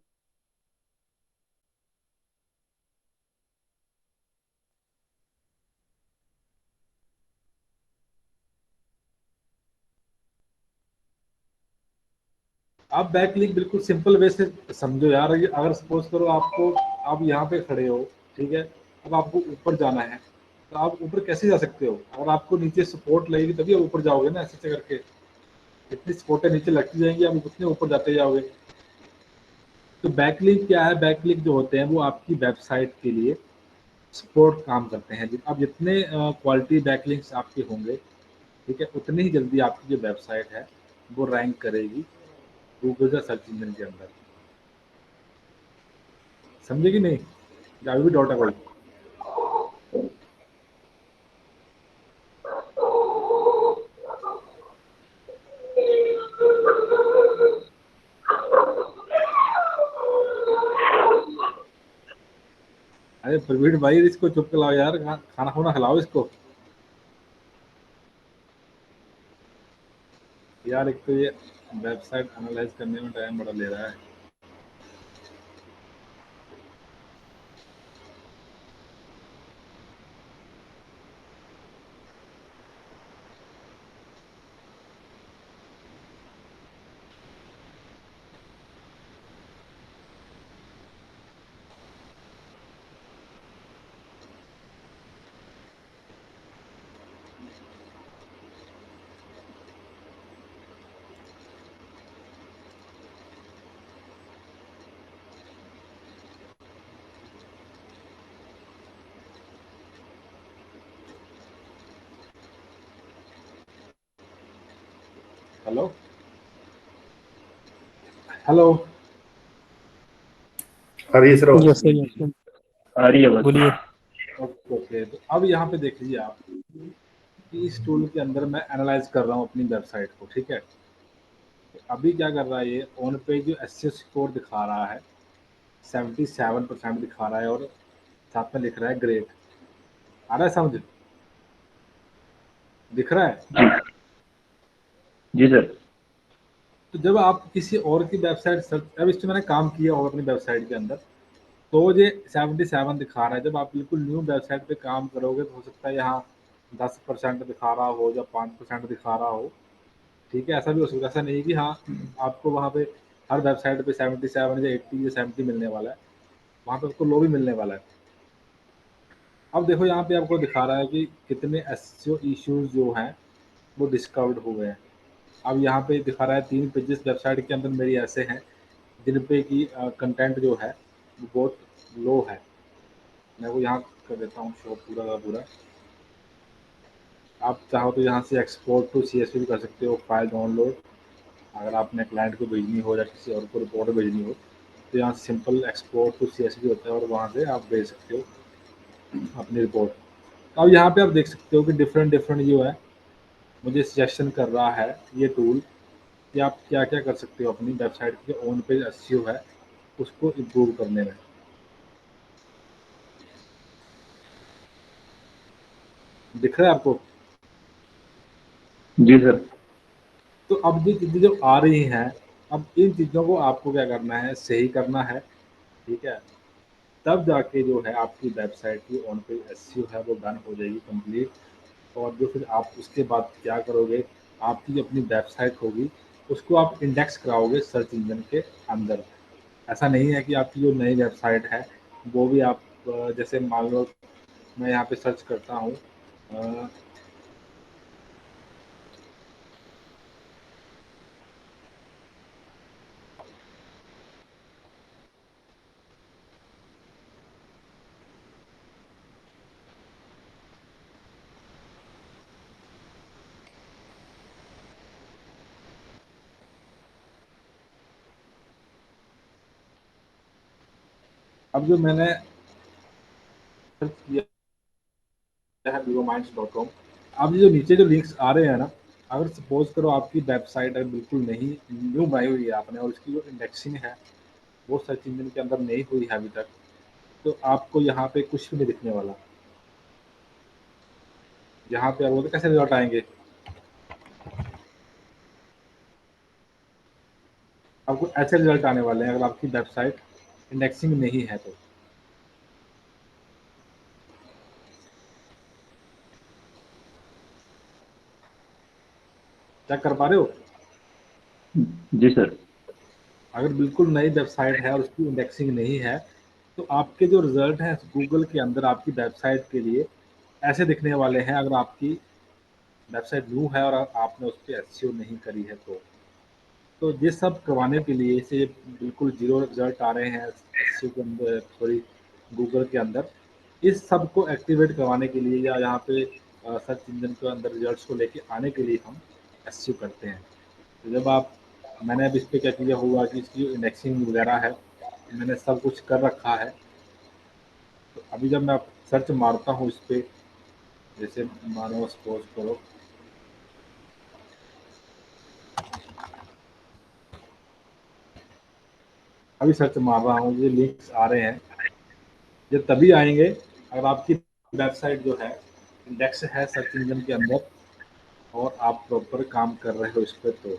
आप बैकलिंक बिल्कुल सिंपल वे से समझो यार। अगर सपोज करो आपको, आप यहाँ पे खड़े हो, ठीक है? अब आपको ऊपर जाना है, तो आप ऊपर कैसे जा सकते हो? अगर आपको नीचे सपोर्ट लगेगी तभी आप ऊपर जाओगे ना, ऐसे करके जितनी सपोर्टें नीचे लगती जाएंगी आप उतने ऊपर जाते जाओगे। तो बैकलिंक क्या है? बैकलिंक जो होते हैं वो आपकी वेबसाइट के लिए सपोर्ट काम करते हैं। अब जितने क्वालिटी बैकलिंक्स आपके होंगे, ठीक है, उतनी ही जल्दी आपकी जो वेबसाइट है वो रैंक करेगी गूगल का सर्च इंजन के अंदर। समझे कि नहीं? या अभी भी डाउट है कोई? अरे प्रवीण भाई, इसको चुप कराओ यार, खाना खुना खिलाओ इसको यार। एक तो ये वेबसाइट एनालाइज करने में टाइम बड़ा ले रहा है। हेलो हेलो,
आ रही है सर आवाज?
यस सर, यस सर,
आ रही है बस।
बोलिए।
Okay okay. तो अब यहाँ पे देख लीजिए आप कि इस टूल के अंदर मैं एनालाइज कर रहा हूँ अपनी वेबसाइट को, ठीक है। तो अभी क्या कर रहा है, ये ऑन पेज जो एसईओ स्कोर दिखा रहा है 77% दिखा रहा है, और साथ में लिख रहा है ग्रेट। आ रहा है समझ? दिख रहा है?
जी सर।
तो जब आप किसी और की वेबसाइट सर्च, अब इस पे मैंने काम किया होगा अपनी वेबसाइट के अंदर, तो ये 77 दिखा रहा है। जब आप बिल्कुल न्यू वेबसाइट पे काम करोगे तो हो सकता है यहाँ 10% दिखा रहा हो या 5% दिखा रहा हो, ठीक है। ऐसा भी हो सकता है, ऐसा नहीं कि हाँ आपको वहाँ पे हर वेबसाइट पे 77 या 80 या 70 मिलने वाला है, वहाँ पे आपको लो भी मिलने वाला है। अब देखो यहाँ पे आपको दिखा रहा है कि कितने एसईओ इश्यूज जो हैं वो डिस्कवर्ड हुए हैं। अब यहाँ पे दिखा रहा है 3 पेजेस वेबसाइट के अंदर मेरी ऐसे हैं जिन पे की कंटेंट जो है वो बहुत लो है। मैं वो यहाँ कर देता हूँ शो पूरा का पूरा। आप चाहो तो यहाँ से एक्सपोर्ट टू सीएसवी भी कर सकते हो, फाइल डाउनलोड। अगर आपने क्लाइंट को भेजनी हो या किसी और को रिपोर्ट भेजनी हो तो यहाँ सिंपल एक्सपोर्ट टू सीएसवी होता है और वहाँ से आप भेज सकते हो अपनी रिपोर्ट। तो अब यहाँ पे आप देख सकते हो कि डिफरेंट डिफरेंट जो है मुझे सजेशन कर रहा है ये टूल कि आप क्या क्या कर सकते हो अपनी वेबसाइट के ऑन पेज एसईओ है उसको इम्प्रूव करने में। दिख रहा है आपको?
जी सर।
तो अब ये चीज़ें जो आ रही हैं, अब इन चीज़ों को आपको क्या करना है, सही करना है, ठीक है। तब जाके जो है आपकी वेबसाइट की ऑन पेज एसईओ है वो डन हो जाएगी कंप्लीट। और जो फिर आप उसके बाद क्या करोगे, आपकी जो अपनी वेबसाइट होगी उसको आप इंडेक्स कराओगे सर्च इंजन के अंदर। ऐसा नहीं है कि आपकी जो नई वेबसाइट है वो भी आप जैसे मान लो मैं यहाँ पे सर्च करता हूँ अब जो मैंने सर्च किया है vivominds.com। अब ये जो नीचे जो लिंक्स आ रहे हैं ना, अगर सपोज करो आपकी वेबसाइट अगर बिल्कुल नहीं न्यू बनाई हुई है आपने और उसकी जो इंडेक्सिंग है वो सर्च इंजन के अंदर नहीं हुई है अभी तक, तो आपको यहाँ पे कुछ भी नहीं दिखने वाला। यहाँ पे आप बोलते कैसे रिजल्ट आएंगे, आपको ऐसे रिजल्ट आने वाले हैं अगर आपकी वेबसाइट इंडेक्सिंग नहीं है तो। चेक कर पा रहे हो?
जी सर।
अगर बिल्कुल नई वेबसाइट है और उसकी इंडेक्सिंग नहीं है तो आपके जो रिजल्ट हैं गूगल के अंदर आपकी वेबसाइट के लिए ऐसे दिखने वाले हैं अगर आपकी वेबसाइट न्यू है और आपने उस पर एसईओ नहीं करी है तो ये सब करवाने के लिए इसे बिल्कुल जीरो रिजल्ट आ रहे हैं एसईओ के अंदर, सॉरी गूगल के अंदर। इस सब को एक्टिवेट करवाने के लिए या यहाँ पे सर्च इंजन के अंदर रिजल्ट्स को लेके आने के लिए हम एसईओ करते हैं। तो जब आप मैंने अब इस पर क्या किया हुआ कि इसकी जो इंडेक्सिंग वगैरह है मैंने सब कुछ कर रखा है। तो अभी जब मैं सर्च मारता हूँ इस पर, जैसे मानो सपोज करो अभी सर्च मार रहा हूँ, ये लिंक्स आ रहे हैं, ये तभी आएंगे अगर आपकी वेबसाइट जो है इंडेक्स है सर्च इंजन के अंदर और आप प्रॉपर काम कर रहे हो इस पर। तो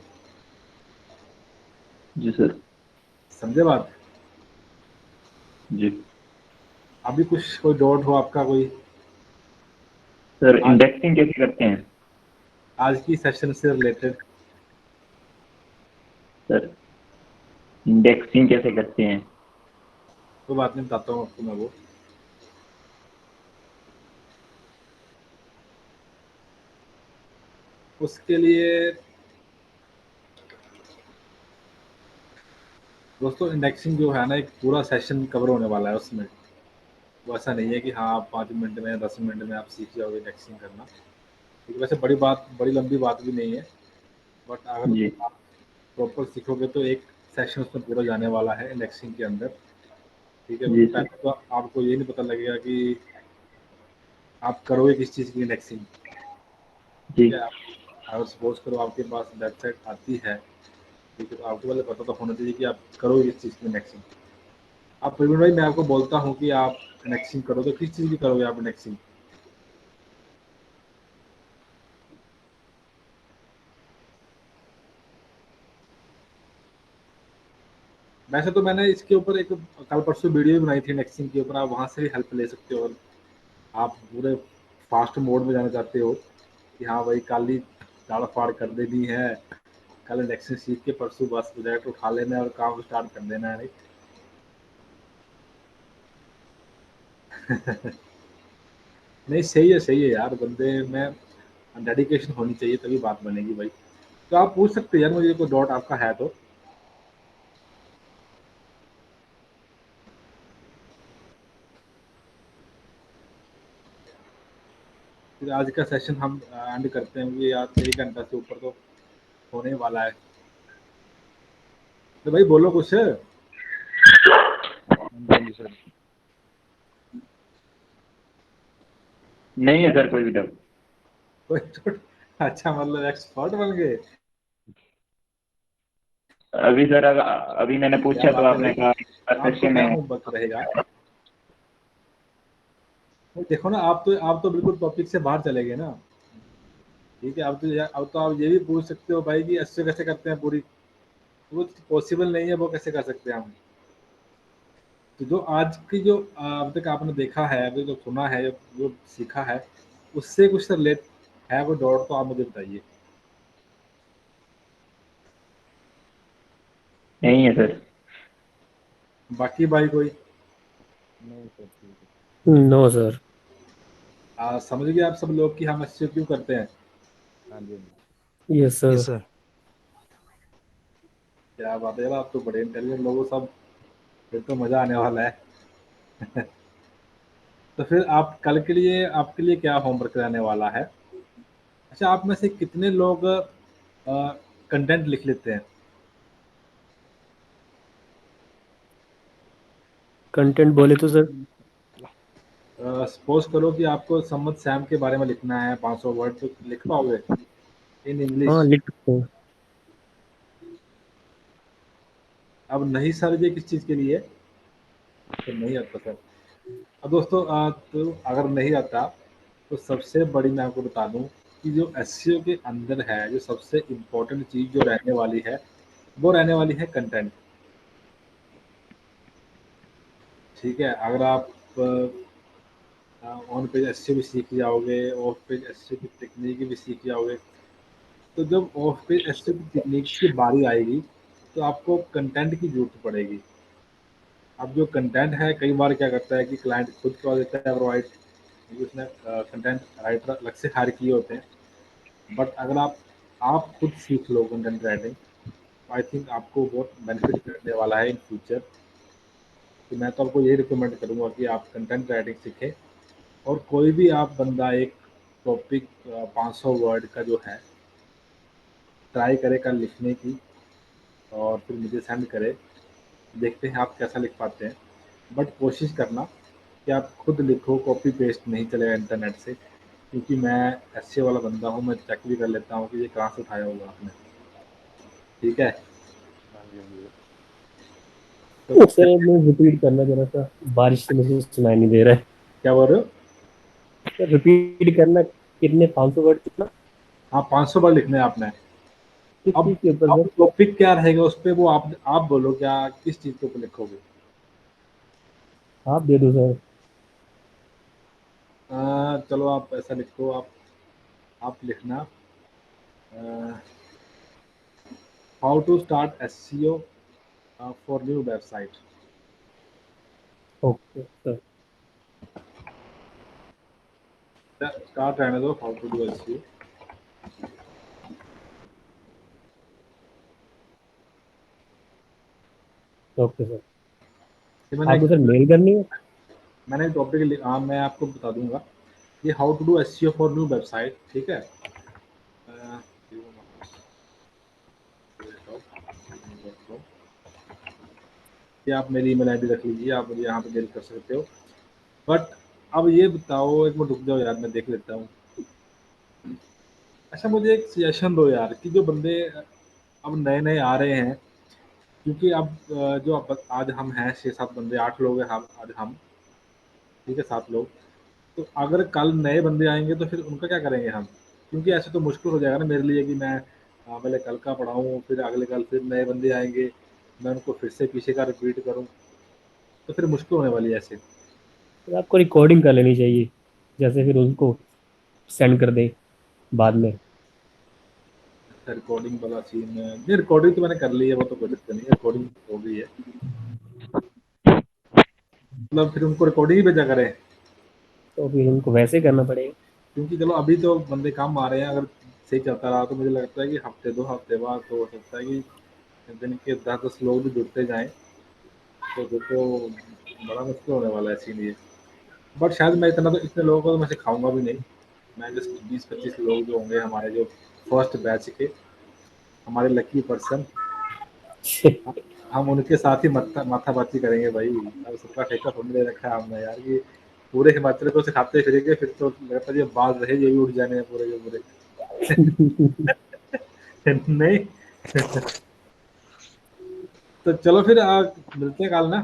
जी सर।
समझे बात?
जी
अभी कुछ कोई डाउट हो आपका कोई
सर,
आज
इंडेक्सिंग कैसे करते हैं?
आज की सेशन से रिलेटेड?
सर इंडेक्सिंग कैसे करते हैं?
कोई बात नहीं, बताता हूँ आपको मैं वो। उसके लिए दोस्तों इंडेक्सिंग जो है ना एक पूरा सेशन कवर होने वाला है उसमें। वो ऐसा नहीं है कि हाँ आप 5 मिनट में 10 मिनट में आप सीख जाओगे इंडेक्सिंग करना, क्योंकि वैसे बड़ी लंबी बात भी नहीं है, बट अगर
जी
आप प्रॉपर सीखोगे तो एक सेशन उसमें पूरा जाने वाला है इंडेक्सिंग के अंदर। ठीक है,
जी
क्योंकि
सर।
पहले तो आपको ये नहीं पता लगेगा कि आप करोगे किस चीज़ की इंडेक्सिंग।
जी
ठीक है, अगर सपोज करो आपके पास वेबसाइट आती है, ठीक है, तो आपको पहले पता तो होना चाहिए कि आप करोगे किस चीज़ की इंडेक्सिंग। आप प्रवीण भाई, मैं आपको बोलता हूँ कि आप इंडेक्सिंग करो तो किस चीज़ की करोगे आप इंडेक्सिंग? वैसे तो मैंने इसके ऊपर एक कल परसों वीडियो भी बनाई थी इंडेक्सिंग के ऊपर, आप वहाँ से भी हेल्प ले सकते हो। और आप पूरे फास्ट मोड में जाना चाहते हो कि हाँ भाई कल ही दाड़ फाड़ कर देनी है, कल इंडेक्सिंग सीख के परसों बस प्रोजेक्ट उठा लेना है और काम स्टार्ट कर देना है, राइट? नहीं, सही है यार, बंदे में डेडिकेशन होनी चाहिए तभी बात बनेगी भाई। तो आप पूछ सकते हैं यार मुझे, कोई डाउट आपका है तो। फिर आज का सेशन हम एंड करते हैं, ये यार 1 घंटा से ऊपर तो होने वाला है। तो भाई बोलो कुछ।
नहीं है सर कोई भी डाउट।
कोई अच्छा, मतलब एक्सपर्ट बन गए।
अभी सर अभी मैंने
क्या
पूछा तो
बात है
आपने
भाई,
कहा
आपको
सेशन
क्या
में।
होमवर्क रहेगा? वो देखो ना, आप तो बिल्कुल टॉपिक से बाहर चले गए ना। ठीक है, अब तो आप ये भी पूछ सकते हो भाई कि एसईओ कैसे करते हैं पूरी। वो पॉसिबल नहीं है, वो कैसे कर सकते हैं हम? तो जो आज की जो अब तक आपने देखा है, अभी जो सुना है, जो सीखा है, उससे कुछ रिलेट है वो डाउट तो आप मुझे बताइए।
नहीं है सर।
बाकी भाई कोई
नो सर।
समझ गए आप सब लोग कि हम एसईओ क्यों करते हैं?
Yes sir.
Yes sir.
क्या बात है यार, आप तो बड़े इंटेलिजेंट लोगो सब, फिर तो मजा आने वाला है। तो फिर आप कल के लिए आपके लिए क्या होमवर्क रहने वाला है? अच्छा, आप में से कितने लोग कंटेंट लिख लेते हैं?
कंटेंट बोले तो सर।
सपोज करो कि आपको सम्मत सैम के बारे में लिखना है 500 वर्ड, तो लिख पाओगे इन
हाँ,
इंग्लिश?
लिख सकते हैं।
अब नहीं सर, ये किस चीज़ के लिए? तो नहीं आता सर। अब दोस्तों तो अगर नहीं आता तो सबसे बड़ी मैं आपको बता दूं कि जो एसईओ के अंदर है, जो सबसे इम्पोर्टेंट चीज़ जो रहने वाली है वो रहने वाली है कंटेंट। ठीक है, अगर आप ऑन पेज एसईओ भी सीख जाओगे, ऑफ पेज एसईओ की टेक्निक भी सीख जाओगे, तो जब ऑफ पेज एसईओ की टेक्निक की बारी आएगी तो आपको कंटेंट की जरूरत पड़ेगी। अब जो कंटेंट है कई बार क्या करता है कि क्लाइंट खुद करवा देता है प्रोवाइड, क्योंकि उसने कंटेंट राइटर अलग से हायर किए होते हैं। बट अगर आप खुद सीख लो कंटेंट राइटिंग, आई थिंक आपको बहुत बेनिफिट करने वाला है इन फ्यूचर। तो मैं तो आपको यही रिकमेंड करूँगा कि आप कंटेंट राइटिंग सीखें, और कोई भी आप बंदा एक टॉपिक 500 वर्ड का जो है ट्राई करे कल लिखने की, और फिर मुझे सेंड करे, देखते हैं आप कैसा लिख पाते हैं। बट कोशिश करना कि आप खुद लिखो, कॉपी पेस्ट नहीं चलेगा इंटरनेट से, क्योंकि मैं ऐसे वाला बंदा हूँ, मैं चेक भी कर लेता हूँ कि ये कहाँ से उठाया होगा आपने। ठीक है,
हाँ जी, हाँ जी।
तो
सर मैं रिपीट करना जरा सा, बारिश से मुझे सुनाई नहीं दे रहा है।
क्या बोल रहे हो?
सर रिपीट करना, कितने 500 वर्ड कितना?
हाँ, 500 बार लिखना है आपने।
किस
अब
चीज के ऊपर
अब
सर?
टॉपिक क्या रहेगा उस पे, वो आप बोलो, क्या किस चीज़ के ऊपर लिखोगे?
आप दे दो सर।
चलो आप ऐसा लिखो, आप लिखना how to start SEO for new website.
Okay sir.
Start रहने दो, how to do SEO.
Okay sir.
ये मैंने
आपको सर मेल करनी है?
मैंने एक टॉपिक, हाँ मैं आपको बता दूंगा, ये how to do SEO for new website. ठीक है, ये आप मेरी ईमेल आईडी रख लीजिए, आप मुझे यहाँ पे मेल कर सकते हो। बट अब ये बताओ, एक मिनट रुक जाओ यार, मैं देख लेता हूँ। अच्छा, मुझे एक सजेशन दो यार, कि जो बंदे अब नए नए आ रहे हैं, क्योंकि अब जो अब आज हम हैं 6-7 बंदे, 8 लोग हैं हम आज हम, ठीक है 7 लोग। तो अगर कल नए बंदे आएंगे तो फिर उनका क्या करेंगे हम? क्योंकि ऐसे तो मुश्किल हो जाएगा ना मेरे लिए कि मैं पहले कल का पढ़ाऊँ, फिर अगले कल फिर नए बंदे आएंगे, मैं उनको फिर से पीछे का रिपीट करूँ, तो फिर मुश्किल होने वाली है ऐसे।
सर आपको रिकॉर्डिंग कर लेनी चाहिए, जैसे फिर उनको सेंड कर दे बाद में।
रिकॉर्डिंग वाला सीन नहीं, रिकॉर्डिंग तो मैंने कर ली है, वो तो कोई दिक्कत नहीं है, रिकॉर्डिंग हो गई है। मतलब फिर उनको रिकॉर्डिंग ही भेजा करें?
तो फिर उनको वैसे करना पड़ेगा।
क्योंकि चलो अभी तो बंदे कम आ रहे हैं, अगर सही चलता रहा तो मुझे लगता है कि हफ्ते 2 हफ्ते बाद तो हो सकता है कि दिन के 10-10 लोग भी जुड़ते जाएं, तो फिर तो बड़ा मुश्किल होने वाला है सीन ये। बट शायद मैं इतने लोगों को तो मैं सिखाऊंगा भी नहीं। मैं जस्ट 20-25 लोग जो होंगे हमारे, जो फर्स्ट बैच के हमारे लकी पर्सन, हम उनके साथ ही माथाबाती करेंगे भाई। अब सबका ठेका थोड़ी ले रखा है हमने यार, कि पूरे हिमाचल को सिखाते फिरेंगे, फिर तो लगता है ये बात रहे, ये भी उठ जाने हैं पूरे के पूरे। नहीं। तो चलो फिर मिलते हैं कल ना।